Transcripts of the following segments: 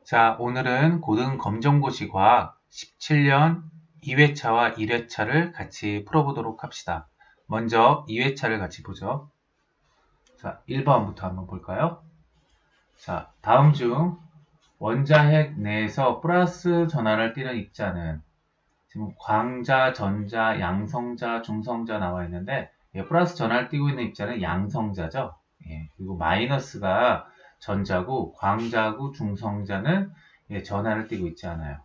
자, 오늘은 고등검정고시 과학 17년 2회차와 1회차를 같이 풀어보도록 합시다. 먼저 2회차를 같이 보죠. 자, 1번부터 한번 볼까요? 자, 다음 중 원자핵 내에서 플러스 전하를 띠는 입자는 지금 광자, 전자, 양성자, 중성자 나와 있는데 플러스 전하를 띠고 있는 입자는 양성자죠. 그리고 마이너스가 전자고 광자고 중성자는 전하를 띠고 있지 않아요.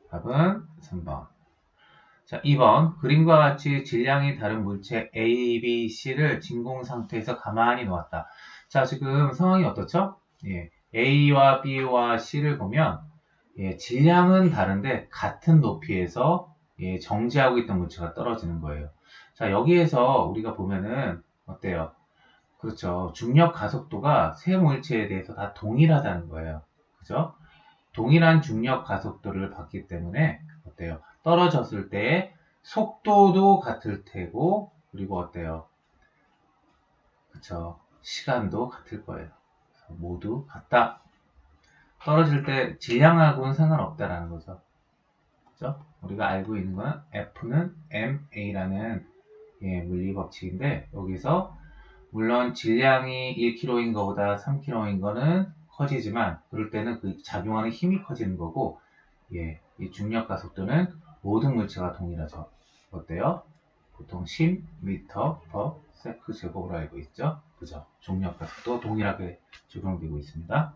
답은 3번. 자, 2번. 그림과 같이 질량이 다른 물체 A, B, C를 진공 상태에서 가만히 놓았다. 자, 지금 상황이 어떻죠? A와 B와 C를 보면 질량은 다른데 같은 높이에서 정지하고 있던 물체가 떨어지는 거예요. 자, 여기에서 우리가 보면은 어때요? 그렇죠. 중력 가속도가 세 물체에 대해서 다 동일하다는 거예요. 그죠? 동일한 중력 가속도를 받기 때문에 어때요? 떨어졌을 때 속도도 같을 테고 그리고 어때요? 그쵸? 시간도 같을 거예요. 모두 같다. 떨어질 때 질량하고는 상관없다라는 거죠. 그죠? 우리가 알고 있는 건 F는 ma라는 물리 법칙인데 여기서 물론 질량이 1kg인 것보다 3kg인 거는 커지지만 그럴 때는 그 작용하는 힘이 커지는 거고 이 중력 가속도는 모든 물체가 동일하죠. 어때요? 보통 10m/s 제곱으로 알고 있죠. 그죠? 중력 가속도 동일하게 적용되고 있습니다.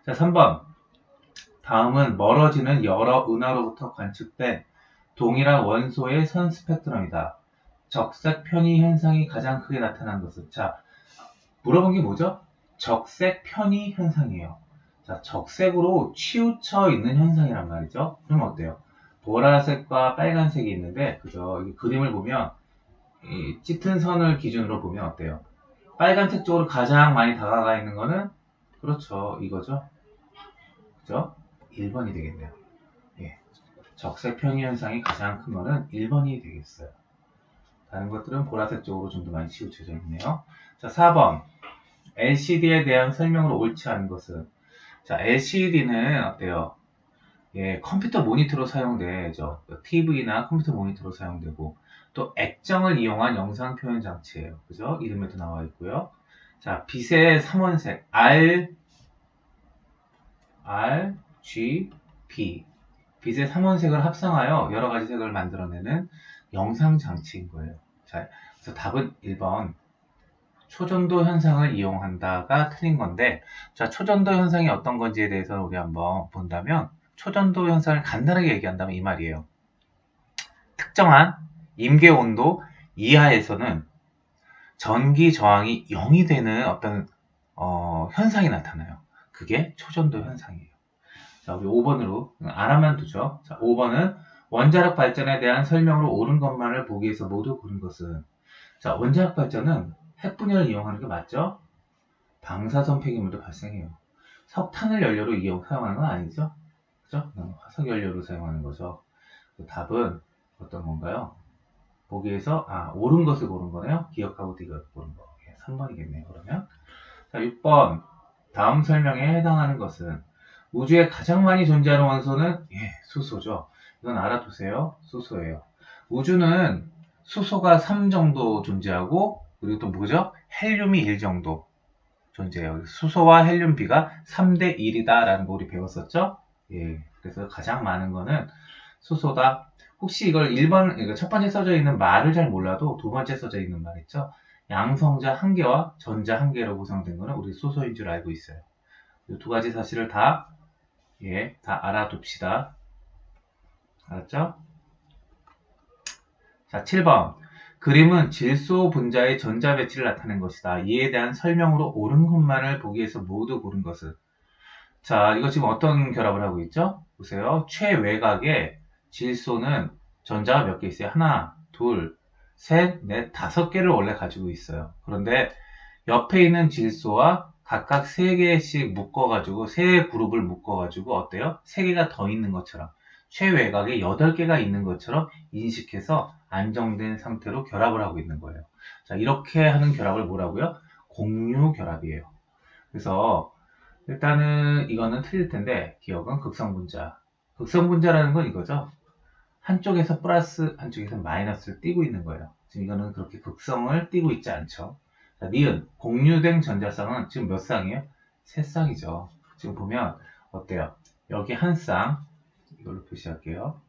자, 3번. 다음은 멀어지는 여러 은하로부터 관측된 동일한 원소의 선 스펙트럼이다. 적색 편의 현상이 가장 크게 나타난 것은 자, 물어본 게 뭐죠? 적색 편의 현상이에요. 자, 적색으로 치우쳐 있는 현상이란 말이죠. 그럼 어때요? 보라색과 빨간색이 있는데, 그죠? 이 그림을 보면, 이 짙은 선을 기준으로 보면 어때요? 빨간색 쪽으로 가장 많이 다가가 있는 거는, 그렇죠. 이거죠. 그죠? 1번이 되겠네요. 적색 편의 현상이 가장 큰 거는 1번이 되겠어요. 다른 것들은 보라색 쪽으로 좀 더 많이 치우쳐져 있네요. 자, 4번. LCD에 대한 설명으로 옳지 않은 것은 자, LCD는 어때요? 컴퓨터 모니터로 사용되죠. TV나 컴퓨터 모니터로 사용되고 또 액정을 이용한 영상 표현 장치예요. 그죠? 이름에도 나와 있고요. 자, 빛의 삼원색 RGB 빛의 삼원색을 합성하여 여러 가지 색을 만들어내는 영상 장치인 거예요. 자, 그래서 답은 1번 초전도 현상을 이용한다가 틀린 건데, 자, 초전도 현상이 어떤 건지에 대해서 우리 한번 본다면, 초전도 현상을 간단하게 얘기한다면 이 말이에요. 특정한 임계 온도 이하에서는 전기 저항이 0이 되는 어떤 현상이 나타나요. 그게 초전도 현상이에요. 자, 우리 5번으로 알아만 두죠. 자, 5번은 원자력 발전에 대한 설명으로 옳은 것만을 보기 위해서 모두 고른 것은 자, 원자력 발전은 핵분열을 이용하는 게 맞죠? 방사선 폐기물도 발생해요. 석탄을 연료로 사용하는 건 아니죠? 그죠? 화석 연료로 사용하는 거죠. 답은 어떤 건가요? 보기에서 옳은 것을 고른 거네요. 기억하고 이걸 고른 거. 3번이겠네요. 그러면 자, 6번 다음 설명에 해당하는 것은 우주에 가장 많이 존재하는 원소는 수소죠. 이건 알아두세요. 수소예요. 우주는 수소가 3 정도 존재하고 그리고 또 뭐죠? 헬륨이 1 정도 존재해요. 수소와 헬륨 비가 3대 1이다 라는 거 우리 배웠었죠? 그래서 가장 많은 거는 수소다. 혹시 이걸 1번, 이거 첫 번째 써져 있는 말을 잘 몰라도 두 번째 써져 있는 말 있죠? 양성자 1개와 전자 1개로 구성된 거는 우리 수소인 줄 알고 있어요. 이 두 가지 사실을 다 알아둡시다. 알았죠? 자, 7번. 그림은 질소 분자의 전자 배치를 나타낸 것이다. 이에 대한 설명으로 옳은 것만을 보기 위해서 모두 고른 것은 자, 이거 지금 어떤 결합을 하고 있죠? 보세요. 최외곽에 질소는 전자가 몇 개 있어요? 하나, 둘, 셋, 넷, 5개를 원래 가지고 있어요. 그런데 옆에 있는 질소와 각각 3개씩 묶어가지고, 3그룹을 묶어가지고, 어때요? 3개가 더 있는 것처럼, 최외곽에 8개가 있는 것처럼 인식해서 안정된 상태로 결합을 하고 있는 거예요. 자, 이렇게 하는 결합을 뭐라고요? 공유 결합이에요. 그래서 일단은 이거는 틀릴 텐데 기억은 극성분자. 극성분자라는 건 이거죠. 한쪽에서 플러스, 한쪽에서 마이너스를 띄고 있는 거예요. 지금 이거는 그렇게 극성을 띄고 있지 않죠. 자, 니은, 공유된 전자쌍은 지금 몇 쌍이에요? 세 쌍이죠. 지금 보면 어때요? 여기 한 쌍, 이걸로 표시할게요.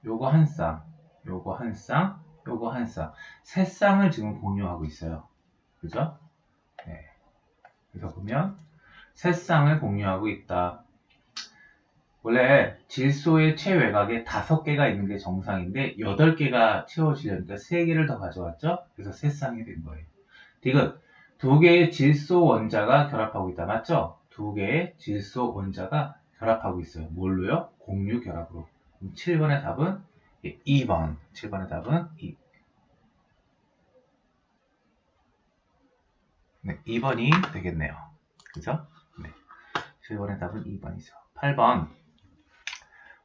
요거 한 쌍, 요거 한 쌍, 요거 한 쌍. 세 쌍을 지금 공유하고 있어요. 그죠? 네. 그래서 보면 세 쌍을 공유하고 있다. 원래 질소의 최외곽에 5개가 있는 게 정상인데 8개가 채워지려니까 3개를 더 가져왔죠? 그래서 세 쌍이 된 거예요. 디귿, 2개의 질소 원자가 결합하고 있다. 맞죠? 2개의 질소 원자가 결합하고 있어요. 뭘로요? 공유 결합으로. 7번의 답은 2번. 7번의 답은 2. 네, 2번이 되겠네요. 그죠? 네. 7번의 답은 2번이죠. 8번.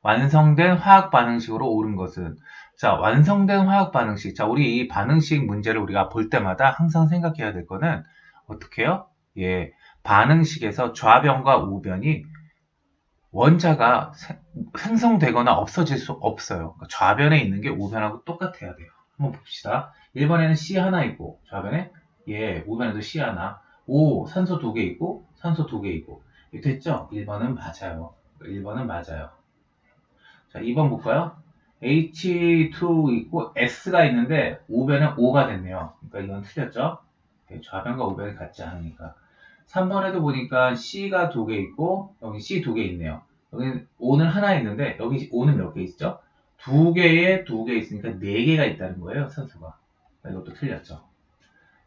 완성된 화학 반응식으로 옳은 것은, 자, 완성된 화학 반응식. 자, 우리 이 반응식 문제를 우리가 볼 때마다 항상 생각해야 될 거는 어떻게 해요? 예, 반응식에서 좌변과 우변이 원자가 생성되거나 없어질 수 없어요. 그러니까 좌변에 있는 게 우변하고 똑같아야 돼요. 한번 봅시다. 1번에는 C 하나 있고, 좌변에 예, 우변에도 C 하나. O, 산소 2개 있고, 산소 2개 있고. 됐죠? 1번은 맞아요. 1번은 맞아요. 자, 2번 볼까요? H2 있고 S가 있는데 우변은 O가 됐네요. 그러니까 이건 틀렸죠? 좌변과 우변이 같지 않으니까. 3번에도 보니까 C가 2개 있고 여기 C 2개 있네요. 여기 O는 하나 있는데 여기 O는 몇 개 있죠? 2개에 2개 있으니까 4개가 있다는 거예요, 산소가. 그러니까 이것도 틀렸죠.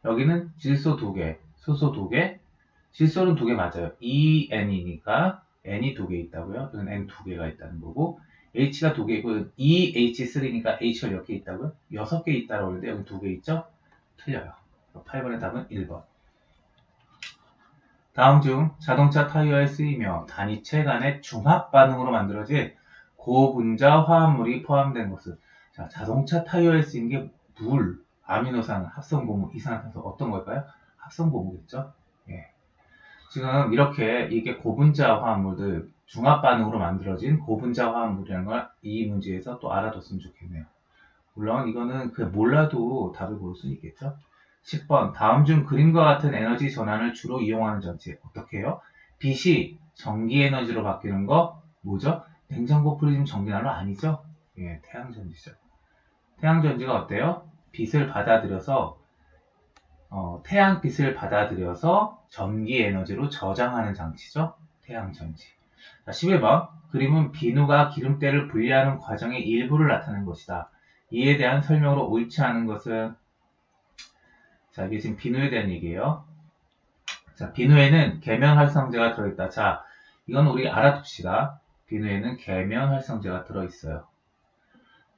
여기는 질소 2개, 수소 2개, 질소는 2개 맞아요. EN이니까 N이 2개 있다고요. 여기는 N 2개가 있다는 거고 H가 2개 있고 EH3니까 H가 몇 개 있다고요? 6개 있다고 하는데 여기 2개 있죠? 틀려요. 8번의 답은 1번. 다음 중 자동차 타이어에 쓰이며 단위체 간의 중합 반응으로 만들어진 고분자 화합물이 포함된 것은, 자, 자동차 타이어에 쓰이는 게 물, 아미노산, 합성고무, 이산화탄소 어떤 걸까요? 합성고무겠죠? 예. 지금 이렇게 이게 고분자 화합물들 중합 반응으로 만들어진 고분자 화합물이라는 걸 이 문제에서 또 알아뒀으면 좋겠네요. 물론 이거는 몰라도 답을 볼 수 있겠죠. 10번 다음 중 그림과 같은 에너지 전환을 주로 이용하는 전지 어떻게 해요? 빛이 전기 에너지로 바뀌는 거 뭐죠? 냉장고 프리즘 전기난로 아니죠? 예, 태양전지죠. 태양전지가 어때요? 빛을 받아들여서 태양빛을 받아들여서 전기 에너지로 저장하는 장치죠. 태양전지. 자, 11번. 그림은 비누가 기름때를 분리하는 과정의 일부를 나타낸 것이다. 이에 대한 설명으로 옳지 않은 것은, 자, 이게 지금 비누에 대한 얘기예요. 자, 비누에는 계면활성제가 들어있다. 자, 이건 우리 알아둡시다. 비누에는 계면활성제가 들어있어요.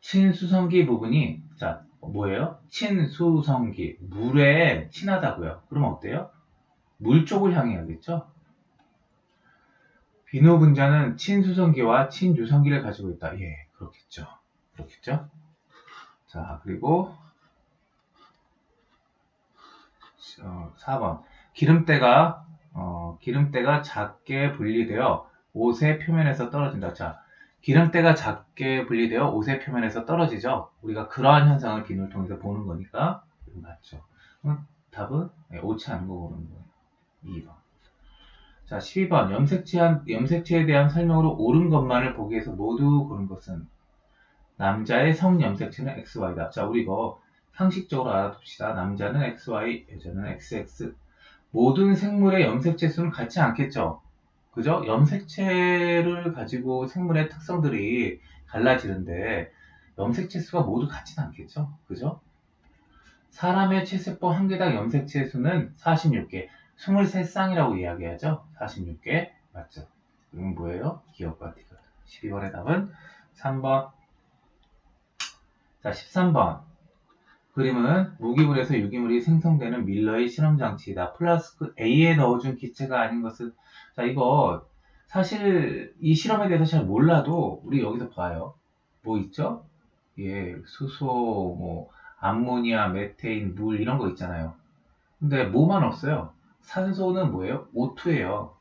친수성기 부분이, 자, 뭐예요? 친수성기. 물에 친하다고요. 그럼 어때요? 물 쪽을 향해야겠죠? 비누 분자는 친수성기와 친유성기를 가지고 있다. 예, 그렇겠죠. 그렇겠죠? 자, 그리고 4번. 기름때가 작게 분리되어 옷의 표면에서 떨어진다. 자, 기름때가 작게 분리되어 옷의 표면에서 떨어지죠. 우리가 그러한 현상을 비누를 통해서 보는 거니까 맞죠. 답은 옳지 않은 거 보는 거예요. 2번. 자, 12번. 염색체에 대한 설명으로 옳은 것만을 보기 위해서 모두 고른 것은, 남자의 성염색체는 XY다. 자, 우리 이거 상식적으로 알아둡시다. 남자는 XY, 여자는 XX. 모든 생물의 염색체 수는 같지 않겠죠? 그죠? 염색체를 가지고 생물의 특성들이 달라지는데 염색체 수가 모두 같지는 않겠죠? 그죠? 사람의 체세포 한 개당 염색체 수는 46개, 23쌍이라고 이야기하죠? 46개. 맞죠? 이건 뭐예요? 기억과 디귿. 12번의 답은 3번. 자, 13번. 그림은 무기물에서 유기물이 생성되는 밀러의 실험장치이다. 플라스크 A에 넣어준 기체가 아닌 것은, 자, 이거 사실 이 실험에 대해서 잘 몰라도 우리 여기서 봐요. 뭐 있죠? 예, 수소, 뭐 암모니아, 메테인, 물 이런 거 있잖아요. 근데 뭐만 없어요? 산소는 뭐예요? O2예요.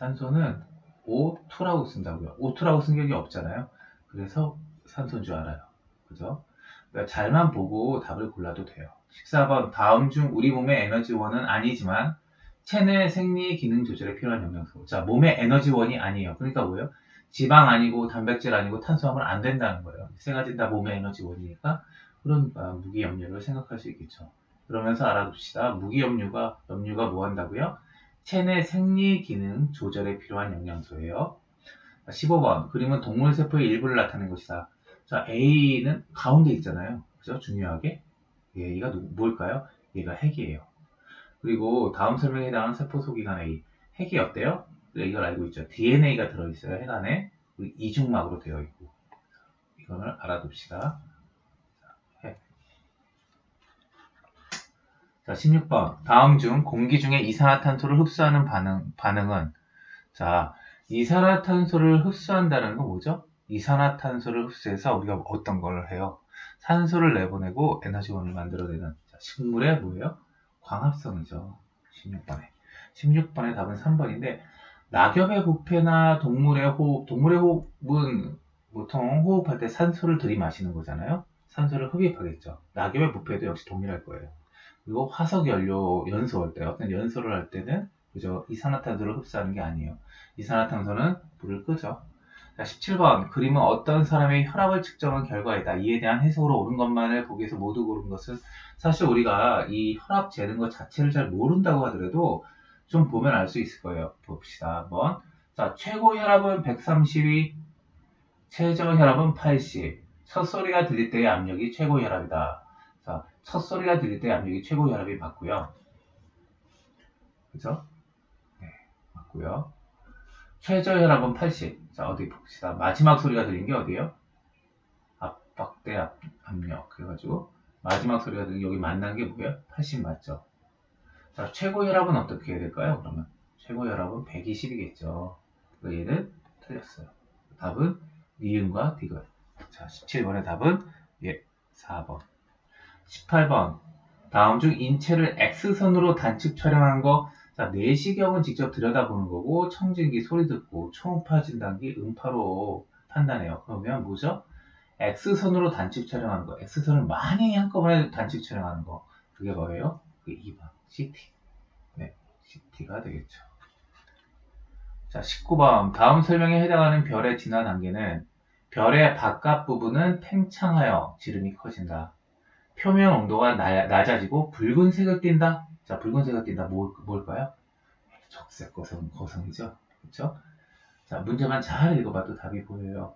산소는 O2라고 쓴다고요. O2라고 쓴 적이 없잖아요. 그래서 산소인 줄 알아요. 그죠? 그러니까 잘만 보고 답을 골라도 돼요. 14번 다음 중 우리 몸의 에너지원은 아니지만 체내 생리 기능 조절에 필요한 영양소. 자, 몸의 에너지원이 아니에요. 그러니까 뭐예요? 지방 아니고 단백질 아니고 탄수화물 안 된다는 거예요. 세 가지는 다 몸의 에너지원이니까. 그러니까 무기염료를 생각할 수 있겠죠. 그러면서 알아둡시다. 무기염료가 뭐 한다고요? 체내 생리 기능 조절에 필요한 영양소예요. 15번 그림은 동물 세포의 일부를 나타낸 것이다. 자, A는 가운데 있잖아요. 그죠? 중요하게. 얘가 뭘까요? 얘가 핵이에요. 그리고 다음 설명에 해당하는 세포 속이간 A. 핵이 어때요? 이걸 알고 있죠. DNA가 들어있어요. 핵 안에. 그리고 이중막으로 되어 있고. 이거를 알아둡시다. 핵. 자, 16번. 다음 중 공기 중에 이산화탄소를 흡수하는 반응은 자, 이산화탄소를 흡수한다는 건 뭐죠? 이산화탄소를 흡수해서 우리가 어떤 걸 해요? 산소를 내보내고 에너지원을 만들어내는 자, 식물의 뭐예요? 광합성이죠. 16번에. 16번의 답은 3번인데 낙엽의 부패나 동물의 호흡, 동물의 호흡은 보통 호흡할 때 산소를 들이마시는 거잖아요. 산소를 흡입하겠죠. 낙엽의 부패도 역시 동일할 거예요. 그리고 화석 연료 연소할 때 어떤 연소를 할 때는 그죠? 이산화탄소를 흡수하는 게 아니에요. 이산화탄소는 불을 끄죠. 자, 17번. 그림은 어떤 사람의 혈압을 측정한 결과이다. 이에 대한 해석으로 옳은 것만을 보기 위해서 모두 고른 것은 사실 우리가 이 혈압 재는 것 자체를 잘 모른다고 하더라도 좀 보면 알 수 있을 거예요. 봅시다. 한번. 자, 최고 혈압은 132, 최저 혈압은 80. 첫 소리가 들릴 때의 압력이 최고 혈압이다. 자, 첫 소리가 들릴 때의 압력이 최고 혈압이 맞고요. 그죠? 네, 맞고요. 최저 혈압은 80. 자, 어디 봅시다. 마지막 소리가 들린 게 어디예요? 압박대 압력. 그래가지고 마지막 소리가 들린 게 여기 만난 게 뭐예요? 80 맞죠? 자, 최고 혈압은 어떻게 해야 될까요? 그러면 최고 혈압은 120이겠죠. 그러니까 얘는 틀렸어요. 답은 니은과 디귿. 자, 17번의 답은 예, 4번. 18번. 다음 중 인체를 X선으로 단축 촬영한 거. 자, 내시경은 직접 들여다보는 거고 청진기 소리 듣고 초음파 진단기 음파로 판단해요. 그러면 뭐죠? X선으로 단축 촬영하는 거. X선을 많이 한꺼번에 단축 촬영하는 거. 그게 뭐예요? 그게 2번. CT. 네, CT가 되겠죠. 자, 19번. 다음 설명에 해당하는 별의 진화 단계는 별의 바깥 부분은 팽창하여 지름이 커진다. 표면 온도가 낮아지고 붉은색을 띈다. 자, 붉은색을 띈다. 뭘까요? 적색 거성이죠. 그렇죠? 자, 문제만 잘 읽어봐도 답이 보여요.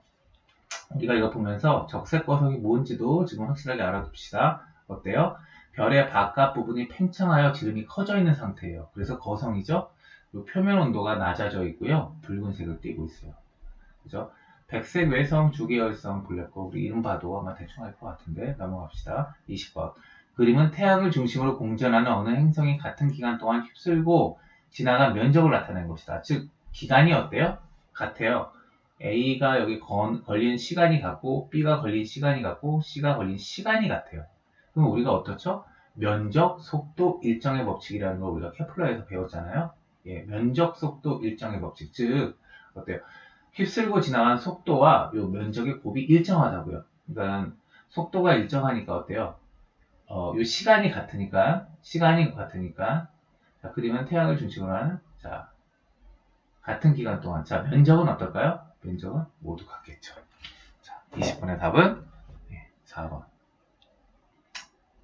우리가 이거 보면서 적색 거성이 뭔지도 지금 확실하게 알아둡시다. 어때요? 별의 바깥 부분이 팽창하여 지름이 커져 있는 상태예요. 그래서 거성이죠. 그리고 표면 온도가 낮아져 있고요. 붉은색을 띠고 있어요. 그죠? 백색 외성, 주계열성, 블랙홀, 우리 이름 봐도 아마 대충 알 것 같은데 넘어갑시다. 20번. 그림은 태양을 중심으로 공전하는 어느 행성이 같은 기간 동안 휩쓸고 지나간 면적을 나타낸 것이다. 즉, 기간이 어때요? 같아요. A가 여기 걸린 시간이 같고 B가 걸린 시간이 같고 C가 걸린 시간이 같아요. 그럼 우리가 어떻죠? 면적, 속도, 일정의 법칙이라는 걸 우리가 케플러에서 배웠잖아요. 예, 면적, 속도, 일정의 법칙. 즉, 어때요? 휩쓸고 지나간 속도와 요 면적의 곱이 일정하다고요. 그러니까 속도가 일정하니까 어때요? 요 시간이 같으니까 자, 그러면 태양을 중심으로 하는 자 같은 기간 동안 자 면적은 어떨까요? 면적은 모두 같겠죠. 자, 20번의 답은 4번.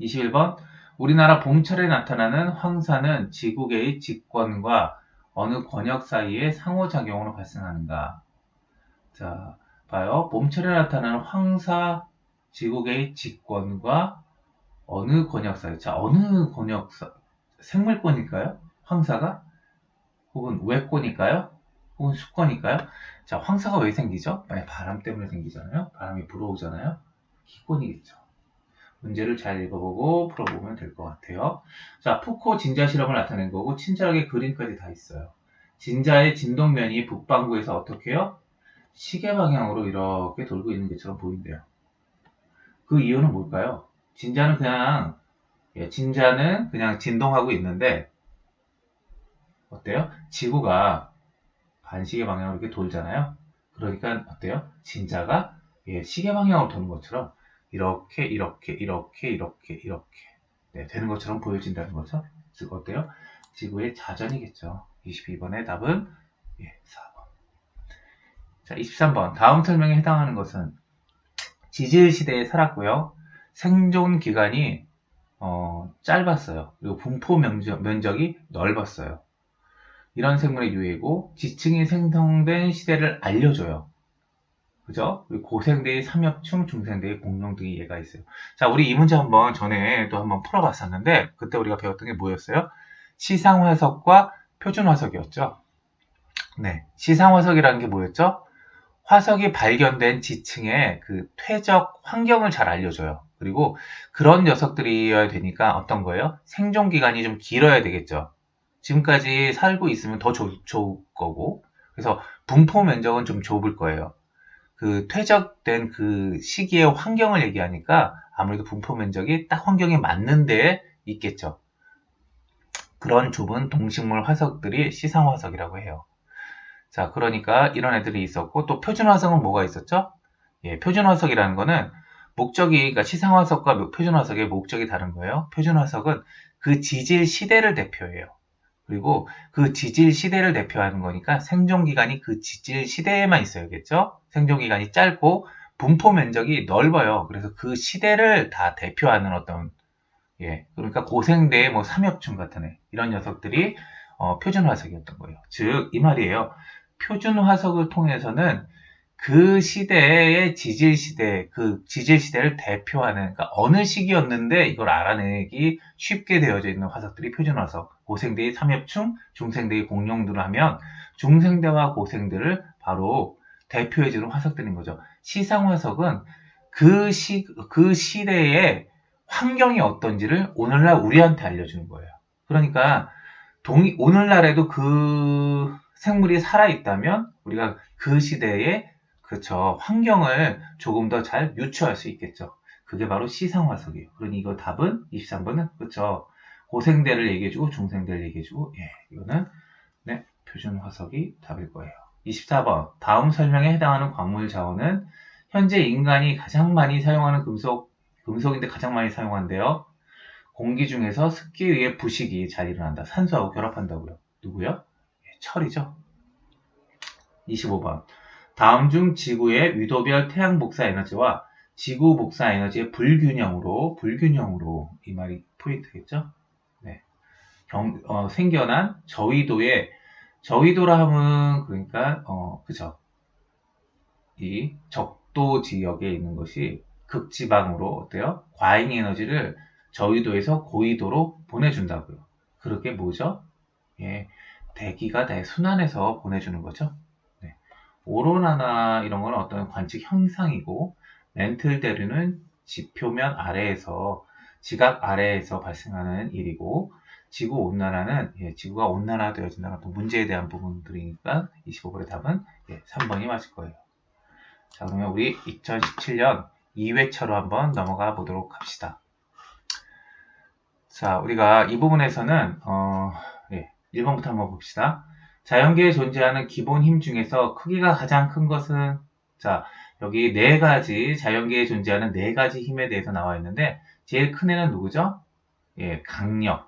21번. 우리나라 봄철에 나타나는 황사는 지구계의 직권과 어느 권역 사이의 상호작용으로 발생하는가? 자, 봐요. 봄철에 나타나는 황사, 지구계의 직권과 어느 권역 사이. 자, 어느 권역 생물권일까요? 황사가? 혹은 우회권일까요? 혹은 수권일까요? 자, 황사가 왜 생기죠? 바람 때문에 생기잖아요. 바람이 불어오잖아요. 기권이겠죠. 문제를 잘 읽어보고 풀어보면 될 것 같아요. 자, 푸코 진자 실험을 나타낸 거고 친절하게 그림까지 다 있어요. 진자의 진동면이 북반구에서 어떻게 해요? 시계 방향으로 이렇게 돌고 있는 것처럼 보인대요. 그 이유는 뭘까요? 진자는 그냥 진동하고 있는데 어때요? 지구가 반시계 방향으로 이렇게 돌잖아요. 그러니까 어때요? 진자가 시계 방향으로 도는 것처럼 이렇게 네, 되는 것처럼 보여진다는 거죠. 즉 어때요? 지구의 자전이겠죠. 22번의 답은 4번. 자, 23번. 다음 설명에 해당하는 것은 지질 시대에 살았고요. 생존 기간이 짧았어요. 그리고 분포 면적이 넓었어요. 이런 생물의 유해고 지층이 생성된 시대를 알려줘요. 그죠? 고생대의 삼엽충, 중생대의 공룡 등이 예가 있어요. 자, 우리 이 문제 한번 전에도 한번 풀어봤었는데 그때 우리가 배웠던 게 뭐였어요? 시상화석과 표준화석이었죠. 네, 시상화석이라는 게 뭐였죠? 화석이 발견된 지층의 그 퇴적 환경을 잘 알려줘요. 그리고 그런 녀석들이어야 되니까 어떤 거예요? 생존 기간이 좀 길어야 되겠죠. 지금까지 살고 있으면 더 좋을 거고, 그래서 분포 면적은 좀 좁을 거예요. 그 퇴적된 그 시기의 환경을 얘기하니까 아무래도 분포 면적이 딱 환경에 맞는 데에 있겠죠. 그런 좁은 동식물 화석들이 시상 화석이라고 해요. 자, 그러니까 이런 애들이 있었고, 또 표준화석은 뭐가 있었죠? 표준화석이라는 거는 목적이, 그러니까 시상화석과 표준화석의 목적이 다른 거예요. 표준화석은 그 지질 시대를 대표해요. 그리고 그 지질 시대를 대표하는 거니까 생존기간이 그 지질 시대에만 있어야겠죠? 생존기간이 짧고 분포 면적이 넓어요. 그래서 그 시대를 다 대표하는 어떤, 그러니까 고생대의 뭐 삼엽충 같은 애, 이런 녀석들이 표준화석이었던 거예요. 즉, 이 말이에요. 표준 화석을 통해서는 그 시대의 지질 시대, 그 지질 시대를 대표하는, 그러니까 어느 시기였는데 이걸 알아내기 쉽게 되어져 있는 화석들이 표준 화석. 고생대의 삼엽충, 중생대의 공룡들을 하면 중생대와 고생대를 바로 대표해주는 화석들인 거죠. 시상 화석은 그 시대의 환경이 어떤지를 오늘날 우리한테 알려주는 거예요. 그러니까 오늘날에도 그 생물이 살아있다면 우리가 그 시대의 그쵸 환경을 조금 더 잘 유추할 수 있겠죠. 그게 바로 시상화석이에요. 그러니 이거 답은 23번은 그쵸. 고생대를 얘기해주고 중생대를 얘기해주고 이거는 네, 표준화석이 답일 거예요. 24번 다음 설명에 해당하는 광물 자원은 현재 인간이 가장 많이 사용하는 금속인데 가장 많이 사용한대요. 공기 중에서 습기에 의해 부식이 잘 일어난다. 산소하고 결합한다고요. 누구요? 철이죠. 25번. 다음 중 지구의 위도별 태양 복사 에너지와 지구 복사 에너지의 불균형으로 이 말이 포인트겠죠? 네. 생겨난 저위도라 하면 그러니까 그죠? 이 적도 지역에 있는 것이 극지방으로 어때요? 과잉 에너지를 저위도에서 고위도로 보내준다고요. 그렇게 뭐죠? 대기가 대순환해서 보내주는 거죠. 네. 오로라나 이런 건 어떤 관측 현상이고 렌틀 대류는 지표면 아래에서 지각 아래에서 발생하는 일이고 지구 온난화는 지구가 온난화되어진다는 어떤 문제에 대한 부분들이니까 25번의 답은 3번이 맞을 거예요. 자, 그러면 우리 2017년 2회차로 한번 넘어가 보도록 합시다. 자, 우리가 이 부분에서는 1번부터 한번 봅시다. 자연계에 존재하는 기본 힘 중에서 크기가 가장 큰 것은 자, 여기 네 가지 자연계에 존재하는 네 가지 힘에 대해서 나와 있는데 제일 큰 애는 누구죠?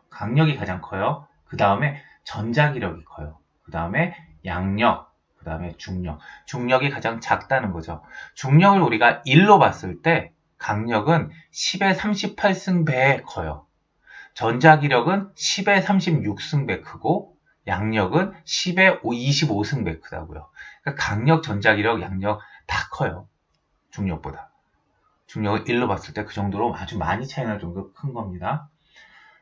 강력이 가장 커요. 그 다음에 전자기력이 커요. 그 다음에 양력, 그 다음에 중력이 가장 작다는 거죠. 중력을 우리가 1로 봤을 때 강력은 10의 38승배에 커요. 전자기력은 10의 36승배 크고 양력은 10의 25승배 크다고요. 그러니까 강력, 전자기력, 양력 다 커요. 중력보다. 중력을 1로 봤을 때 그 정도로 아주 많이 차이 날 정도로 큰 겁니다.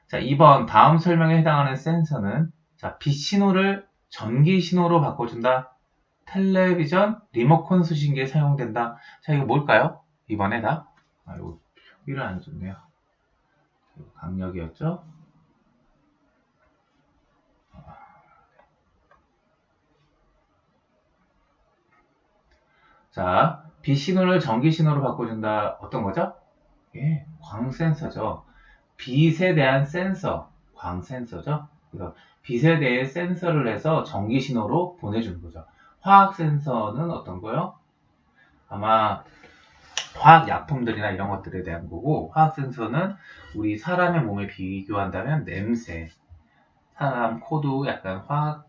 자, 2번 다음 설명에 해당하는 센서는 자, 빛 신호를 전기 신호로 바꿔준다. 텔레비전, 리모컨 수신기에 사용된다. 자, 이거 뭘까요? 2번에 답. 이거 표기를 안 줬네요. 강력이었죠? 자, 빛 신호를 전기 신호로 바꿔준다. 어떤 거죠? 광센서죠. 빛에 대한 센서, 광센서죠. 그래서 빛에 대해 센서를 해서 전기 신호로 보내주는 거죠. 화학 센서는 어떤 거요? 아마 화학 약품들이나 이런 것들에 대한 거고, 화학 센서는 우리 사람의 몸에 비교한다면 냄새, 사람 코도 약간 화학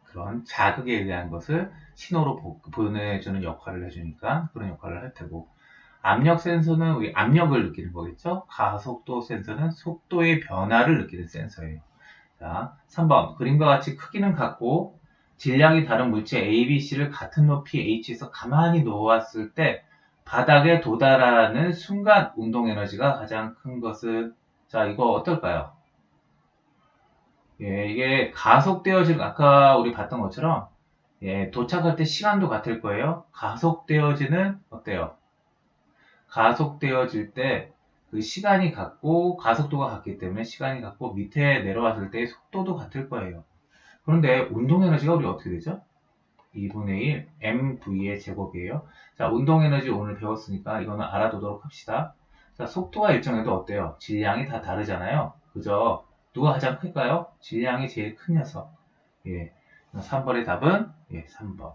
그런 자극에 의한 것을 신호로 보내주는 역할을 해주니까 그런 역할을 할 테고, 압력 센서는 우리 압력을 느끼는 거겠죠? 가속도 센서는 속도의 변화를 느끼는 센서예요. 자, 3번. 그림과 같이 크기는 같고 질량이 다른 물체 A, B, C를 같은 높이 H에서 가만히 놓았을 때 바닥에 도달하는 순간 운동 에너지가 가장 큰 것은, 자, 이거 어떨까요? 예, 이게 가속되어질, 아까 우리 봤던 것처럼, 예, 도착할 때 시간도 같을 거예요. 가속되어지는, 어때요? 가속되어질 때 그 시간이 같고, 가속도가 같기 때문에 시간이 같고, 밑에 내려왔을 때 속도도 같을 거예요. 그런데 운동 에너지가 우리 어떻게 되죠? 2분의 1 mv의 제곱이에요. 자, 운동 에너지 오늘 배웠으니까 이거는 알아두도록 합시다. 자, 속도가 일정해도 어때요? 질량이 다 다르잖아요. 그죠? 누가 가장 클까요? 질량이 제일 큰 녀석. 예. 3번의 답은 3번.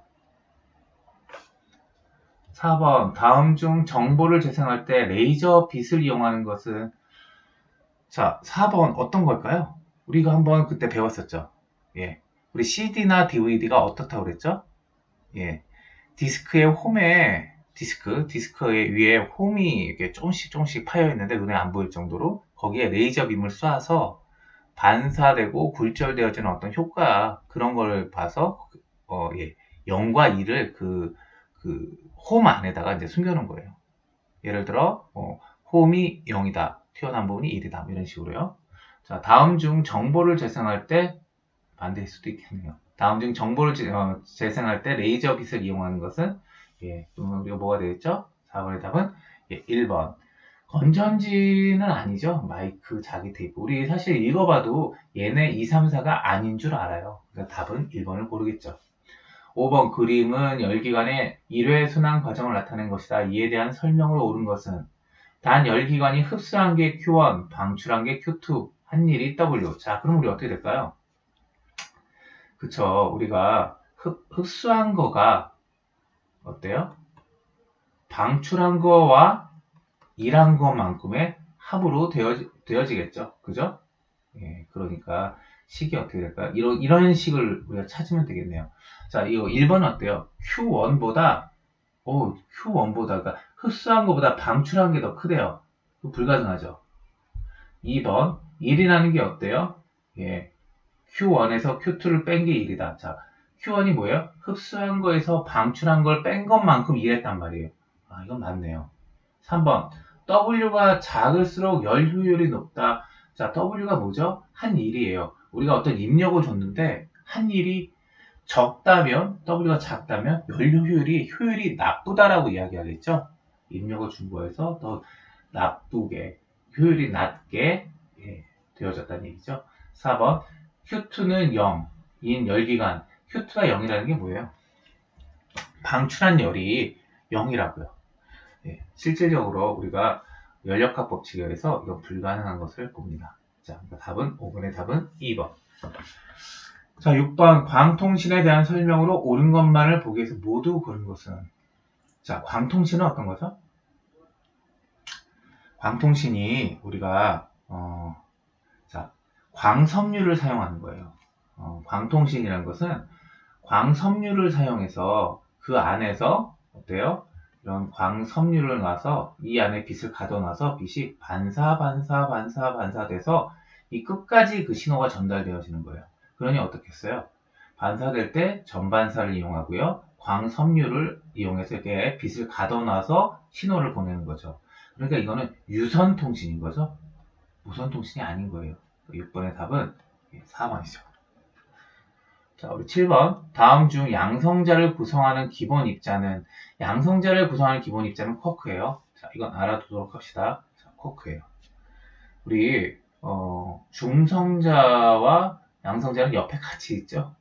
4번. 다음 중 정보를 재생할 때 레이저 빛을 이용하는 것은, 자, 4번 어떤 걸까요? 우리가 한번 그때 배웠었죠. 예. 우리 CD나 DVD가 어떻다고 그랬죠? 예. 디스크의 홈에 디스크의 위에 홈이 이렇게 조금씩 파여 있는데 눈에 안 보일 정도로 거기에 레이저 빔을 쏴서 반사되고 굴절되어지는 어떤 효과, 그런 걸 봐서 0과 2를 그 홈 안에다가 이제 숨겨놓은 거예요. 예를 들어 홈이 0이다, 튀어나온 부분이 1이다, 이런 식으로요. 자, 다음 중 정보를 재생할 때 반대일 수도 있겠네요. 다음 중 정보를 재생할 때 레이저 빛을 이용하는 것은, 그러면 우리가 뭐가 되겠죠? 4번의 답은 1번. 건전지는 아니죠. 마이크, 자기 테이프. 우리 사실 읽어봐도 얘네 2, 3, 4가 아닌 줄 알아요. 그러니까 답은 1번을 고르겠죠. 5번. 그림은 열기관의 1회 순환 과정을 나타낸 것이다. 이에 대한 설명으로 옳은 것은, 단 열기관이 흡수한 게 Q1, 방출한 게 Q2, 한 일이 W. 자, 그럼 우리 어떻게 될까요? 그쵸. 우리가 흡수한 거가 어때요? 방출한 거와 일한 것만큼의 합으로 되어지겠죠. 그죠? 예, 그러니까 식이 어떻게 될까요? 이런 식을 우리가 찾으면 되겠네요. 자, 이거 1번 어때요? Q1보다, 그러니까 흡수한 것보다 방출한 게 더 크대요. 불가능하죠. 2번, 1이라는 게 어때요? 예, Q1에서 Q2를 뺀 게 1이다. 자, Q1이 뭐예요? 흡수한 거에서 방출한 걸 뺀 것만큼 일했단 말이에요. 아, 이건 맞네요. 3번. W가 작을수록 열 효율이 높다. 자, W가 뭐죠? 한 일이에요. 우리가 어떤 입력을 줬는데, 한 일이 적다면, W가 작다면, 효율이 나쁘다라고 이야기하겠죠? 입력을 준 거에서 더 나쁘게, 효율이 낮게 되어졌다는 얘기죠. 4번. Q2는 0인 열기관. Q2가 0이라는 게 뭐예요? 방출한 열이 0이라고요. 실질적으로 우리가 열역학 법칙에 의해서 이건 불가능한 것을 봅니다. 자, 답은 5번의 답은 2번. 자, 6번. 광통신에 대한 설명으로 옳은 것만을 보기 위해서 모두 고른 것은, 자, 광통신은 어떤 거죠? 광통신이 우리가 자, 광섬유를 사용하는 거예요. 광통신이라는 것은 광섬유를 사용해서 그 안에서 어때요? 이런 광섬유를 놔서 이 안에 빛을 가둬놔서 빛이 반사돼서 이 끝까지 그 신호가 전달되어지는 거예요. 그러니 어떻겠어요? 반사될 때 전반사를 이용하고요. 광섬유를 이용해서 이렇게 빛을 가둬놔서 신호를 보내는 거죠. 그러니까 이거는 유선통신인 거죠. 무선통신이 아닌 거예요. 6번의 답은 4번이죠. 자, 우리 7번. 다음 중 양성자를 구성하는 기본 입자는, 양성자를 구성하는 기본 입자는 쿼크예요. 자, 이건 알아두도록 합시다. 자, 쿼크예요. 우리 중성자와 양성자는 옆에 같이 있죠.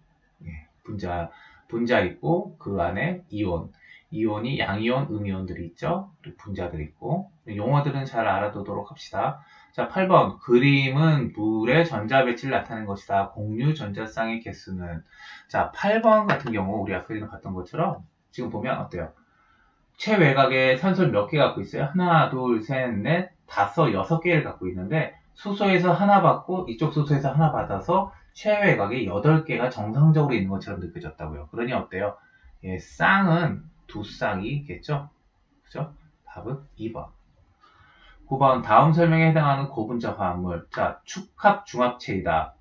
분자 있고 그 안에 이온. 이온이 양이온, 음이온들이 있죠. 그리고 분자들이 있고. 용어들은 잘 알아두도록 합시다. 자, 8번. 그림은 물의 전자 배치를 나타내는 것이다. 공유 전자쌍의 개수는. 자, 8번 같은 경우 우리 아까 전에 봤던 것처럼 지금 보면 어때요? 최외곽에 산소를 몇 개 갖고 있어요? 하나, 둘, 셋, 넷, 다섯, 여섯 개를 갖고 있는데 수소에서 하나 받고 이쪽 수소에서 하나 받아서 최외곽에 8개가 정상적으로 있는 것처럼 느껴졌다고요. 그러니 어때요? 예, 쌍은 두 쌍이겠죠? 그죠? 답은 2번. 9번 다음 설명에 해당하는 고분자 화합물. 자, 축합 중합체이다.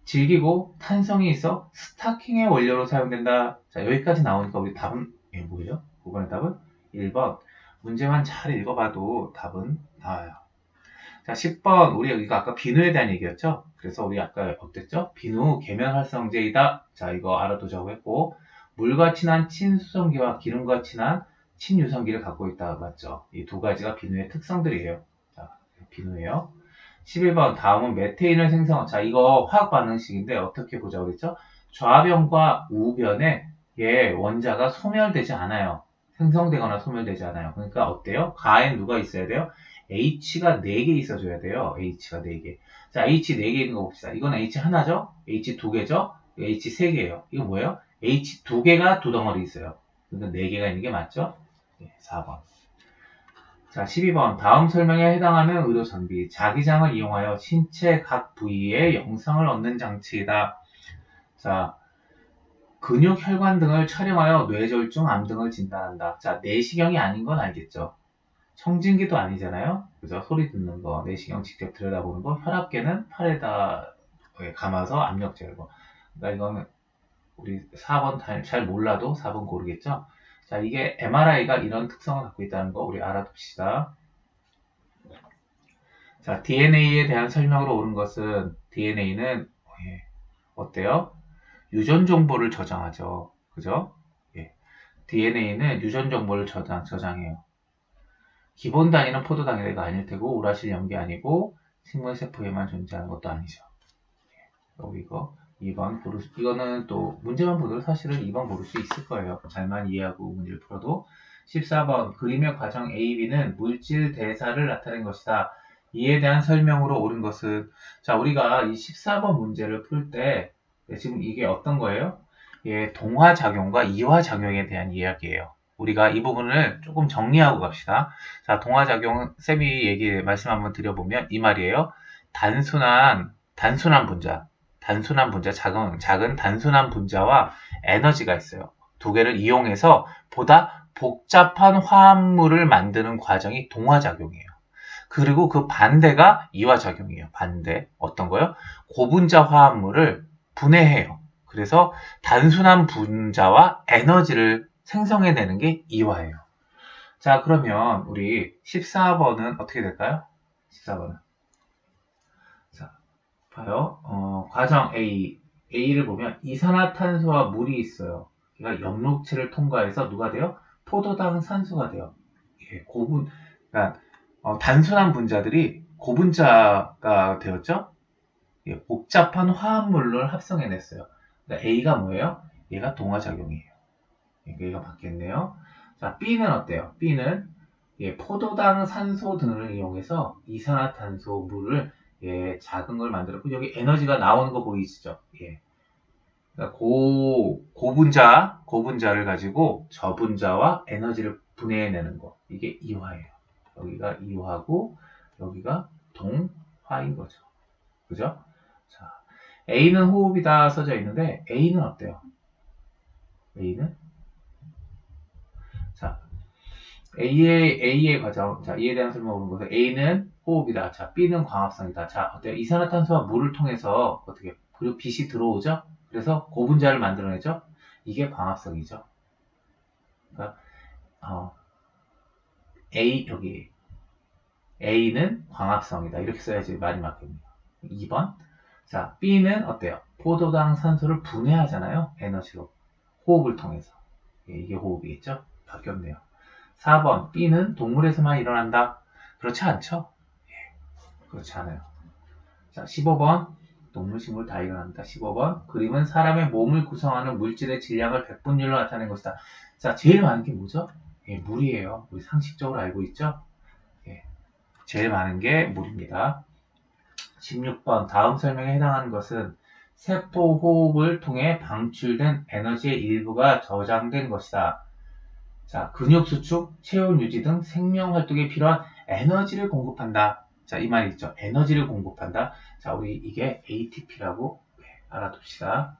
질기고 탄성이 있어 스타킹의 원료로 사용된다. 자, 여기까지 나오니까 우리 답은 뭐예요? 9번의 답은 1번. 문제만 잘 읽어봐도 답은 나와요. 자, 10번. 우리 여기가 아까 비누에 대한 얘기였죠? 그래서 우리 아까 어땠죠? 비누 계면 활성제이다. 자, 이거 알아두자고 했고, 물과 친한 친수성기와 기름과 친한 친유성기를 갖고 있다. 맞죠? 이 두 가지가 비누의 특성들이에요. 자, 비누예요. 11번. 다음은 메테인을 생성. 자, 이거 화학 반응식인데 어떻게 보자고 그랬죠? 좌변과 우변에 원자가 소멸되지 않아요. 생성되거나 소멸되지 않아요. 그러니까 어때요? 가엔 누가 있어야 돼요? H가 4개 있어줘야 돼요. H가 4개. 자, H 4개 있는 거 봅시다. 이건 H 하나죠? H 2개죠? H 3개예요. 이거 뭐예요? H 2개가 두 덩어리 있어요. 그러니까 4개가 있는 게 맞죠? 네, 4번. 자, 12번. 다음 설명에 해당하는 의료 장비. 자기장을 이용하여 신체 각 부위의 영상을 얻는 장치이다. 자, 근육, 혈관 등을 촬영하여 뇌졸중, 암 등을 진단한다. 자, 내시경이 아닌 건 알겠죠? 청진기도 아니잖아요. 그죠? 소리 듣는 거, 내시경 직접 들여다보는 거, 혈압계는 팔에다 감아서 압력 재고. 그러니까 이거는 우리 4번 잘 몰라도 4번 고르겠죠? 자, 이게 MRI가 이런 특성을 갖고 있다는 거 우리 알아둡시다. 자, DNA에 대한 설명으로 옳은 것은 DNA는 어때요? 유전 정보를 저장하죠. 그죠? 예. DNA는 유전 정보를 저장해요. 기본 단위는 포도 단위가 아닐 테고 우라실 염기 아니고 식물 세포에만 존재하는 것도 아니죠. 이거 2번 이거는 또 문제만 보도 사실은 2번 고를 수 있을 거예요. 잘만 이해하고 문제를 풀어도. 14번 그림의 과정 AB는 물질 대사를 나타낸 것이다. 이에 대한 설명으로 옳은 것은 자 우리가 이 14번 문제를 풀 때 지금 이게 어떤 거예요? 예, 동화작용과 이화작용에 대한 이야기예요. 우리가 이 부분을 조금 정리하고 갑시다. 자, 동화작용 쌤이 말씀 한번 드려보면 이 말이에요. 단순한 분자, 작은 단순한 분자와 에너지가 있어요. 두 개를 이용해서 보다 복잡한 화합물을 만드는 과정이 동화작용이에요. 그리고 그 반대가 이화작용이에요. 반대. 어떤 거요? 고분자 화합물을 분해해요. 그래서 단순한 분자와 에너지를 생성해내는 게 이화예요. 자, 그러면 우리 14번은 어떻게 될까요? 14번은. 자, 봐요. 과정 A를 보면 이산화탄소와 물이 있어요. 그러니까 염록체를 통과해서 누가 돼요? 포도당 산소가 돼요. 예, 그러니까 단순한 분자들이 고분자가 되었죠? 예, 복잡한 화합물을 합성해냈어요. 그러니까 A가 뭐예요? 얘가 동화작용이에요. 얘가 바뀌었네요. 자, B는 어때요? B는 포도당 산소 등을 이용해서 이산화탄소, 물을 작은 걸 만들었고 여기 에너지가 나오는 거 보이시죠? 예. 그러니까 고분자를 가지고 저분자와 에너지를 분해해내는 거. 이게 이화예요. 여기가 이화고 여기가 동화인 거죠. 그죠? 자, A는 호흡이다 써져 있는데 A는 어때요? A는 자, A의 과정. 자, 이에 대한 설명을 보는 것은 A는 호흡이다. 자, B는 광합성이다. 자, 어때요? 이산화탄소와 물을 통해서 어떻게 그리고 빛이 들어오죠? 그래서 고분자를 만들어내죠? 이게 광합성이죠. 그러니까 여기 A는 광합성이다. 이렇게 써야지 말이 맞겠네요. 2번. 자, B는 어때요? 포도당 산소를 분해하잖아요. 에너지로. 호흡을 통해서. 이게 호흡이겠죠? 바뀌었네요. 4번. B는 동물에서만 일어난다. 그렇지 않죠? 그렇지 않아요. 자, 15번. 동물, 식물 다 일어난다. 15번. 그림은 사람의 몸을 구성하는 물질의 질량을 백분율로 나타낸 것이다. 자, 제일 많은 게 뭐죠? 예, 물이에요. 우리 상식적으로 알고 있죠? 예, 제일 많은 게 물입니다. 16번 다음 설명에 해당하는 것은 세포 호흡을 통해 방출된 에너지의 일부가 저장된 것이다. 자, 근육 수축, 체온 유지 등 생명 활동에 필요한 에너지를 공급한다. 자, 이 말이 있죠. 에너지를 공급한다. 자, 우리 이게 ATP라고 알아둡시다.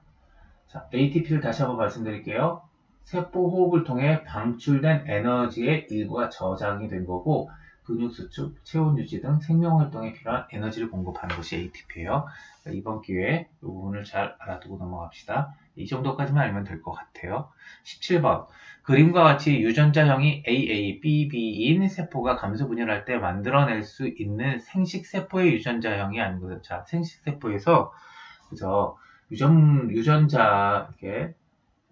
자, ATP를 다시 한번 말씀드릴게요. 세포 호흡을 통해 방출된 에너지의 일부가 저장이 된 거고, 근육 수축, 체온 유지 등 생명 활동에 필요한 에너지를 공급하는 것이 ATP예요. 이번 기회에 이 부분을 잘 알아두고 넘어갑시다. 이 정도까지만 알면 될 것 같아요. 17번. 그림과 같이 유전자형이 AA, BB인 세포가 감소 분열할 때 만들어낼 수 있는 생식세포의 유전자형이 아닌 것은, 자, 생식세포에서, 그죠? 유전자, 이렇게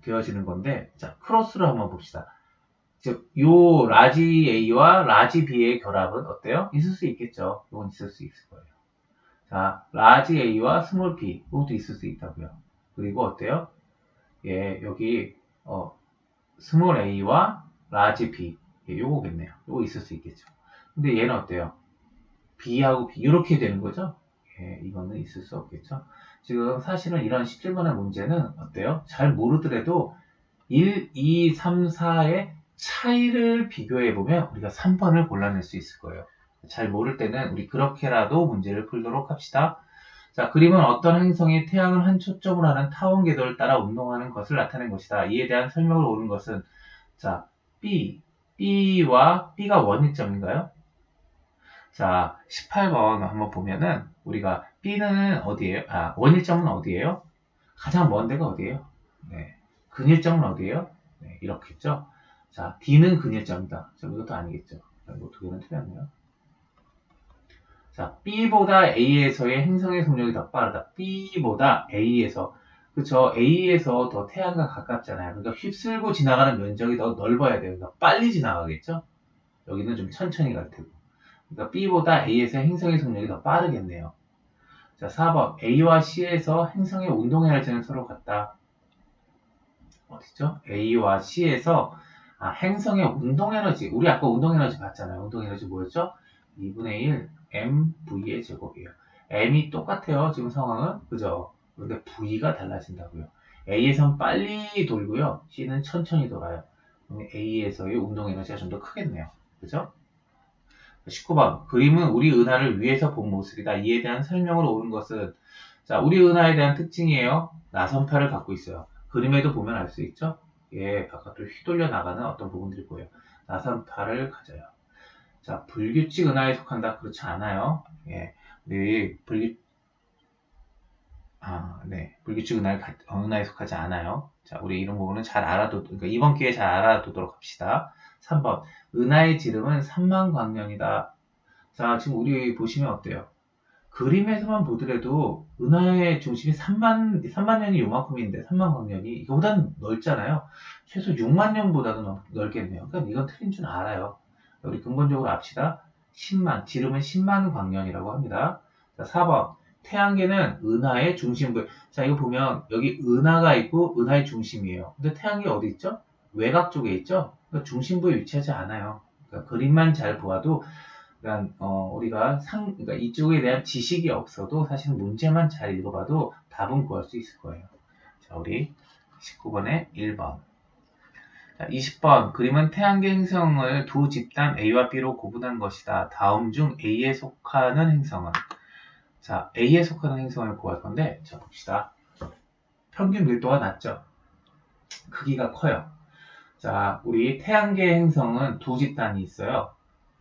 되어지는 건데, 자, 크로스로 한번 봅시다. 즉, 요 라지 A와 라지 B의 결합은 어때요? 있을 수 있겠죠. 이건 있을 수 있을 거예요. 자, 라지 A와 스몰 B, 이것도 있을 수 있다고요. 그리고 어때요? 예, 여기, 스몰 A와 라지 B, 예, 요거겠네요. 요거 있을 수 있겠죠. 근데 얘는 어때요? B하고 B, 이렇게 되는 거죠? 예, 이거는 있을 수 없겠죠. 지금 사실은 이런 17번의 문제는 어때요? 잘 모르더라도 1, 2, 3, 4의 차이를 비교해보면 우리가 3번을 골라낼 수 있을 거예요. 잘 모를 때는 우리 그렇게라도 문제를 풀도록 합시다. 자, 그림은 어떤 행성이 태양을 한 초점으로 하는 타원 궤도를 따라 운동하는 것을 나타낸 것이다. 이에 대한 설명을 옳은 것은, 자, B와 B가 원위점인가요? 자, 18번 한번 보면은 우리가 B는 어디예요? 아, 원일점은 어디예요? 가장 먼 데가 어디예요? 네. 근일점은 어디예요? 네, 이렇겠죠? 자, D는 근일점이다. 자, 이것도 아니겠죠? 이거 두 개는 틀렸네요. 자, B보다 A에서의 행성의 속력이 더 빠르다. B보다 A에서, 그쵸? A에서 더 태양과 가깝잖아요. 그러니까 휩쓸고 지나가는 면적이 더 넓어야 돼요. 그러니까 빨리 지나가겠죠? 여기는 좀 천천히 갈 테고. 그러니까 B보다 A에서 행성의 속력이 더 빠르겠네요. 자, 4번. A와 C에서 행성의 운동 에너지는 서로 같다. 어디죠? A와 C에서 행성의 운동 에너지. 우리 아까 운동 에너지 봤잖아요. 운동 에너지 뭐였죠? 2분의 1 mv의 제곱이에요. m이 똑같아요. 지금 상황은. 그죠? 그런데 v가 달라진다고요. A에선 빨리 돌고요. C는 천천히 돌아요. A에서의 운동 에너지가 좀 더 크겠네요. 그죠? 19번. 그림은 우리 은하를 위에서 본 모습이다. 이에 대한 설명을 옳은 것은, 자, 우리 은하에 대한 특징이에요. 나선파를 갖고 있어요. 그림에도 보면 알 수 있죠? 예, 바깥으로 휘둘려 나가는 어떤 부분들이 보여요. 나선파를 가져요. 자, 불규칙 은하에 속한다. 그렇지 않아요. 예, 우리 네. 불규칙 은하에 속하지 않아요. 자, 우리 이런 부분은 그러니까 이번 기회에 잘 알아두도록 합시다. 3번. 은하의 지름은 3만 광년이다. 자, 지금 우리 보시면 어때요? 그림에서만 보더라도 은하의 중심이 3만 년이 요만큼인데 3만 광년이 이거보다는 넓잖아요. 최소 6만 년보다도 넓겠네요. 그러니까 이건 틀린 줄 알아요. 우리 근본적으로 압시다. 지름은 10만 광년이라고 합니다. 자, 4번. 태양계는 은하의 중심부. 자, 이거 보면 여기 은하가 있고 은하의 중심이에요. 근데 태양계 어디 있죠? 외곽 쪽에 있죠? 그러니까 중심부에 위치하지 않아요. 그러니까 그림만 잘 보아도 그러니까 그러니까 이쪽에 대한 지식이 없어도 사실 문제만 잘 읽어봐도 답은 구할 수 있을 거예요. 자, 우리 19번에 1번. 자, 20번. 그림은 태양계 행성을 두 집단 A와 B로 구분한 것이다. 다음 중 A에 속하는 행성은? 자, A에 속하는 행성을 구할 건데, 자, 봅시다. 평균 밀도가 낮죠? 크기가 커요. 자, 우리 태양계 행성은 두 집단이 있어요.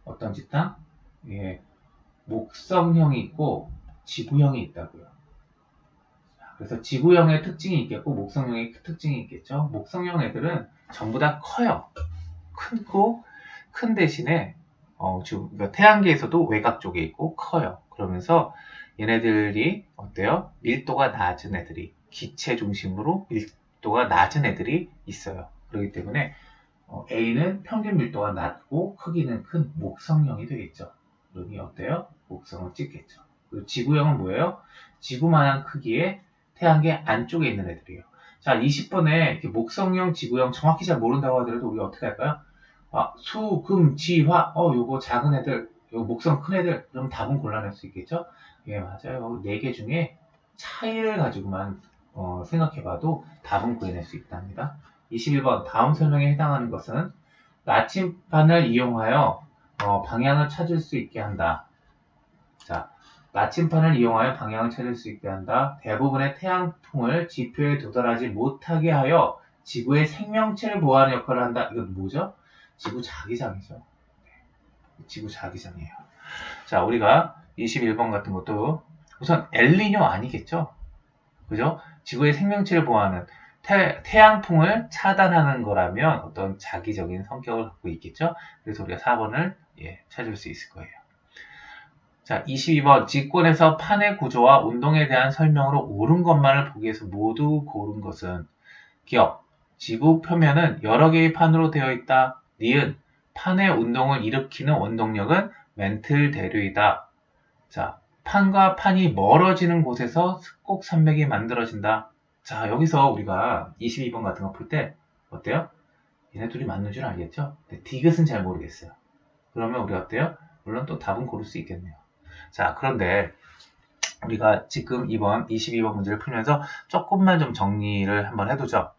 어떤 집단? 예, 목성형이 있고 지구형이 있다고요. 그래서 지구형의 특징이 있겠고 목성형의 특징이 있겠죠. 목성형 애들은 전부 다 커요. 큰 대신에 지금 그러니까 태양계에서도 외곽 쪽에 있고 커요. 그러면서 얘네들이 어때요? 밀도가 낮은 애들이 기체 중심으로 밀도가 낮은 애들이 있어요. 그렇기 때문에 A는 평균 밀도가 낮고 크기는 큰 목성형이 되겠죠. 눈이 어때요? 목성을 찍겠죠. 그리고 지구형은 뭐예요? 지구만한 크기의 태양계 안쪽에 있는 애들이에요. 자, 20번에 이렇게 목성형, 지구형 정확히 잘 모른다고 하더라도 우리가 어떻게 할까요? 수, 금, 지, 화, 요거 작은 애들, 요거 목성 큰 애들, 그럼 답은 골라낼 수 있겠죠? 예, 맞아요. 4개 중에 차이를 가지고만 생각해봐도 답은 구해낼 수 있답니다. 21번, 다음 설명에 해당하는 것은 나침반을 이용하여 방향을 찾을 수 있게 한다. 자, 나침반을 이용하여 방향을 찾을 수 있게 한다. 대부분의 태양풍을 지표에 도달하지 못하게 하여 지구의 생명체를 보호하는 역할을 한다. 이건 뭐죠? 지구 자기장이죠. 지구 자기장이에요. 자, 우리가 21번 같은 것도 우선 엘니뇨 아니겠죠? 그죠? 지구의 생명체를 보호하는 태양풍을 차단하는 거라면 어떤 자기적인 성격을 갖고 있겠죠? 그래서 우리가 4번을 찾을 수 있을 거예요. 자, 22번. 직권에서 판의 구조와 운동에 대한 설명으로 옳은 것만을 보기 위해서 모두 고른 것은 기억. 지구 표면은 여러 개의 판으로 되어 있다. 니은. 판의 운동을 일으키는 원동력은 멘틀 대류이다. 자, 판과 판이 멀어지는 곳에서 습곡 산맥이 만들어진다. 자, 여기서 우리가 22번 같은 거 풀 때 어때요? 얘네 둘이 맞는 줄 알겠죠? 근데 디귿은 잘 모르겠어요. 그러면 우리 어때요? 물론 또 답은 고를 수 있겠네요. 자, 그런데 우리가 지금 22번 문제를 풀면서 조금만 좀 정리를 한번 해두죠.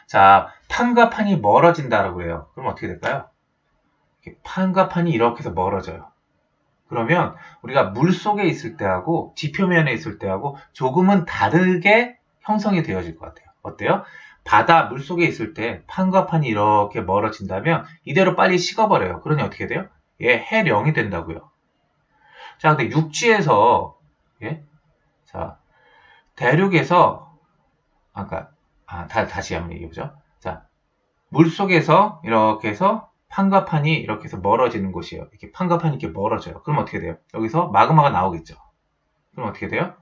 자, 판과 판이 멀어진다라고 해요. 그럼 어떻게 될까요? 판과 판이 이렇게 해서 멀어져요. 그러면 우리가 물 속에 있을 때하고 지표면에 있을 때하고 조금은 다르게 형성이 되어질 것 같아요. 어때요? 바다 물 속에 있을 때 판과 판이 이렇게 멀어진다면 이대로 빨리 식어버려요. 그러니 어떻게 돼요? 해령이 된다고요. 자, 근데 육지에서 자, 대륙에서 다시 한번 얘기해보죠. 자, 물 속에서 이렇게 해서 판과 판이 이렇게 해서 멀어지는 곳이에요. 이렇게 판과 판이 이렇게 멀어져요. 그럼 어떻게 돼요? 여기서 마그마가 나오겠죠. 그럼 어떻게 돼요?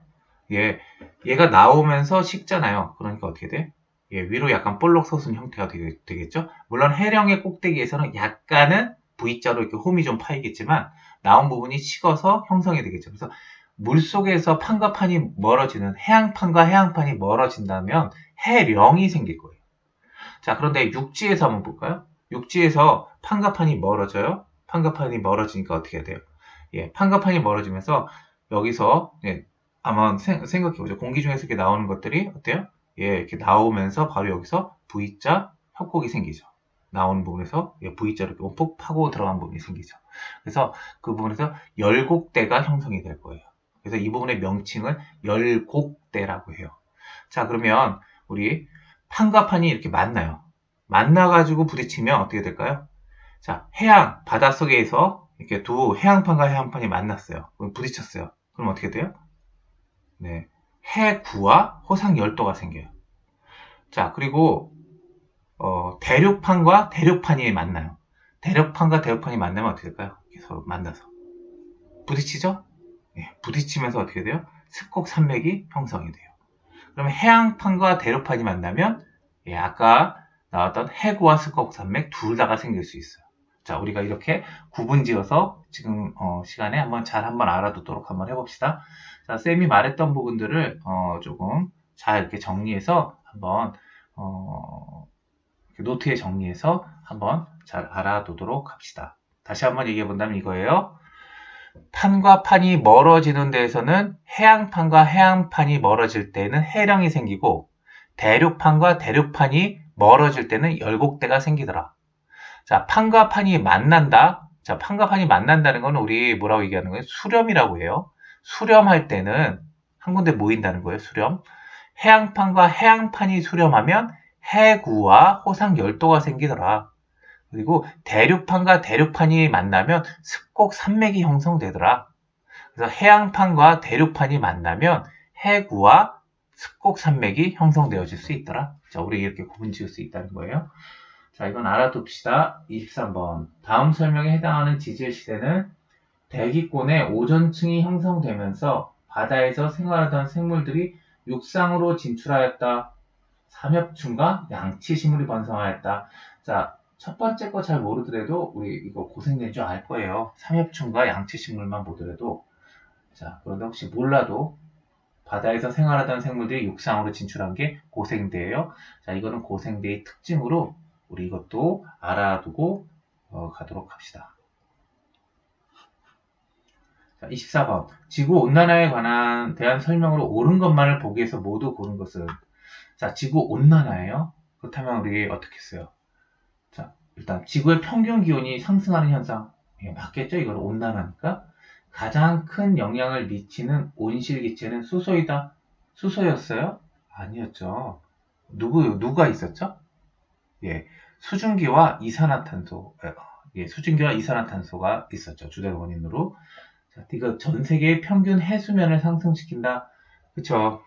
얘가 나오면서 식잖아요. 그러니까 어떻게 돼? 위로 약간 볼록 솟은 형태가 되겠죠? 물론 해령의 꼭대기에서는 약간은 V자로 이렇게 홈이 좀 파이겠지만 나온 부분이 식어서 형성이 되겠죠. 그래서 물 속에서 판과 판이 멀어지는 해양판과 해양판이 멀어진다면 해령이 생길 거예요. 자, 그런데 육지에서 한번 볼까요? 육지에서 판과 판이 멀어져요. 판과 판이 멀어지니까 어떻게 해야 돼요? 판과 판이 멀어지면서 여기서 한번 생각해보죠. 공기 중에서 이렇게 나오는 것들이 어때요? 이렇게 나오면서 바로 여기서 V자 협곡이 생기죠. 나오는 부분에서 V자로 이렇게 움푹 파고 들어간 부분이 생기죠. 그래서 그 부분에서 열곡대가 형성이 될 거예요. 그래서 이 부분의 명칭을 열곡대라고 해요. 자, 그러면 우리 판과 판이 이렇게 만나요. 만나가지고 부딪히면 어떻게 될까요? 자, 바닷속에서 이렇게 두 해양판과 해양판이 만났어요. 부딪혔어요. 그럼 어떻게 돼요? 해구와 호상 열도가 생겨요. 자, 그리고 대륙판과 대륙판이 만나요. 대륙판과 대륙판이 만나면 어떻게 될까요? 서로 만나서 부딪히죠? 부딪히면서 어떻게 돼요? 습곡 산맥이 형성이 돼요. 그러면 해양판과 대륙판이 만나면 아까 나왔던 해구와 습곡 산맥 둘 다가 생길 수 있어요. 자, 우리가 이렇게 구분지어서 지금 시간에 한번 알아두도록 한번 해봅시다. 자, 쌤이 말했던 부분들을 조금 잘 이렇게 정리해서 한번 노트에 정리해서 한번 잘 알아두도록 합시다. 다시 한번 얘기해 본다면 이거예요. 판과 판이 멀어지는 데에서는 해양판과 해양판이 멀어질 때는 해령이 생기고 대륙판과 대륙판이 멀어질 때는 열곡대가 생기더라. 자, 판과 판이 만난다. 자, 판과 판이 만난다는 건 우리 뭐라고 얘기하는 거예요? 수렴이라고 해요. 수렴할 때는 한 군데 모인다는 거예요. 수렴. 해양판과 해양판이 수렴하면 해구와 호상 열도가 생기더라. 그리고 대륙판과 대륙판이 만나면 습곡 산맥이 형성되더라. 그래서 해양판과 대륙판이 만나면 해구와 습곡 산맥이 형성되어질 수 있더라. 자, 우리 이렇게 구분 지을 수 있다는 거예요. 자, 이건 알아둡시다. 23번. 다음 설명에 해당하는 지질 시대는 대기권의 오존층이 형성되면서 바다에서 생활하던 생물들이 육상으로 진출하였다. 삼엽충과 양치식물이 번성하였다. 자, 첫 번째 거 잘 모르더라도 우리 이거 고생된 줄 알 거예요. 삼엽충과 양치식물만 보더라도. 자, 그런데 혹시 몰라도 바다에서 생활하던 생물들이 육상으로 진출한 게 고생대예요. 자, 이거는 고생대의 특징으로 우리 이것도 알아두고 가도록 합시다. 자, 24번. 지구온난화에 대한 설명으로 옳은 것만을 보기에서 모두 고른 것은? 자, 지구온난화예요. 그렇다면 우리 어떻게 써요? 자, 일단 지구의 평균 기온이 상승하는 현상. 예, 맞겠죠? 이건 온난화니까. 가장 큰 영향을 미치는 온실기체는 수소이다. 수소였어요? 아니었죠. 누가 있었죠? 예, 수증기와 이산화탄소. 예, 수증기와 이산화탄소가 있었죠. 주된 원인으로. 자, 이거 전 세계의 평균 해수면을 상승시킨다. 그쵸?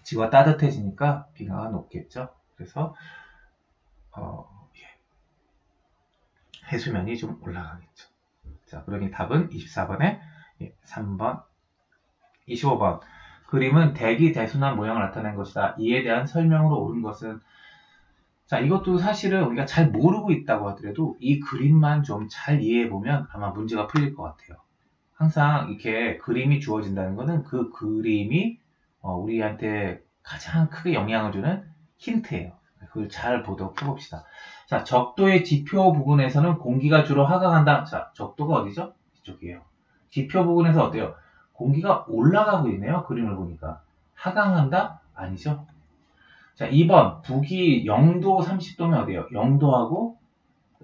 지구가 따뜻해지니까 빙하가 녹겠죠. 그래서 예, 해수면이 좀 올라가겠죠. 자, 그러니 답은 24번에 3번, 25번. 그림은 대기 대순환 모양을 나타낸 것이다. 이에 대한 설명으로 옳은 것은? 자, 이것도 사실은 우리가 잘 모르고 있다고 하더라도 이 그림만 좀 잘 이해해보면 아마 문제가 풀릴 것 같아요. 항상 이렇게 그림이 주어진다는 것은 그 그림이 우리한테 가장 크게 영향을 주는 힌트예요. 그걸 잘 보도록 해봅시다. 자, 적도의 지표 부근에서는 공기가 주로 하강한다. 자, 적도가 어디죠? 이쪽이에요. 지표 부근에서 어때요? 공기가 올라가고 있네요. 그림을 보니까. 하강한다? 아니죠. 자, 2번. 북이 0도 30도면 어디예요? 0도하고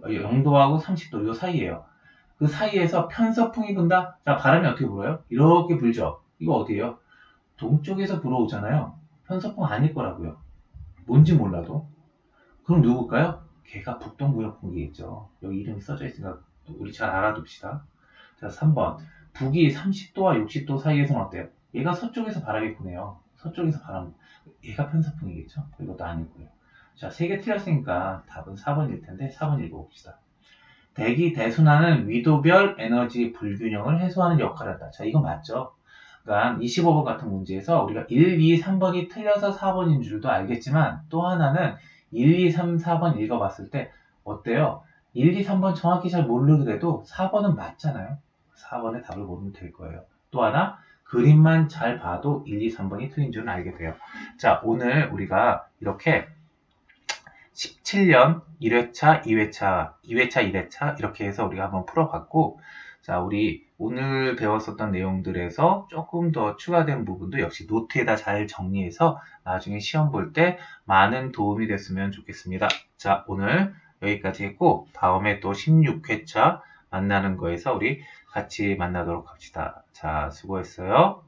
30도 요 사이에요. 그 사이에서 편서풍이 분다? 자, 바람이 어떻게 불어요? 이렇게 불죠. 이거 어디예요? 동쪽에서 불어오잖아요. 편서풍 아닐 거라고요. 뭔지 몰라도. 그럼 누굴까요? 걔가 북동부역풍이겠죠. 여기 이름이 써져 있으니까 우리 잘 알아둡시다. 자, 3번. 북이 30도와 60도 사이에서는 어때요? 얘가 서쪽에서 바람이 부네요. 서쪽에서 바람, 얘가 편서풍이겠죠? 이것도 아니고요. 자, 3개 틀렸으니까 답은 4번일 텐데 4번 읽어봅시다. 대기 대순환은 위도별 에너지 불균형을 해소하는 역할을 한다. 자, 이거 맞죠? 그러니까 25번 같은 문제에서 우리가 1, 2, 3번이 틀려서 4번인 줄도 알겠지만 또 하나는 1, 2, 3, 4번 읽어봤을 때 어때요? 1, 2, 3번 정확히 잘 모르더라도 4번은 맞잖아요. 4번의 답을 보면 될 거예요. 또 하나 그림만 잘 봐도 1, 2, 3번이 틀린 줄은 알게 돼요. 자, 오늘 우리가 이렇게 17년 1회차, 2회차, 2회차, 1회차 이렇게 해서 우리가 한번 풀어봤고 자, 우리 오늘 배웠었던 내용들에서 조금 더 추가된 부분도 역시 노트에다 잘 정리해서 나중에 시험 볼 때 많은 도움이 됐으면 좋겠습니다. 자, 오늘 여기까지 했고 다음에 또 16회차 만나는 거에서 우리 같이 만나도록 합시다. 자, 수고했어요.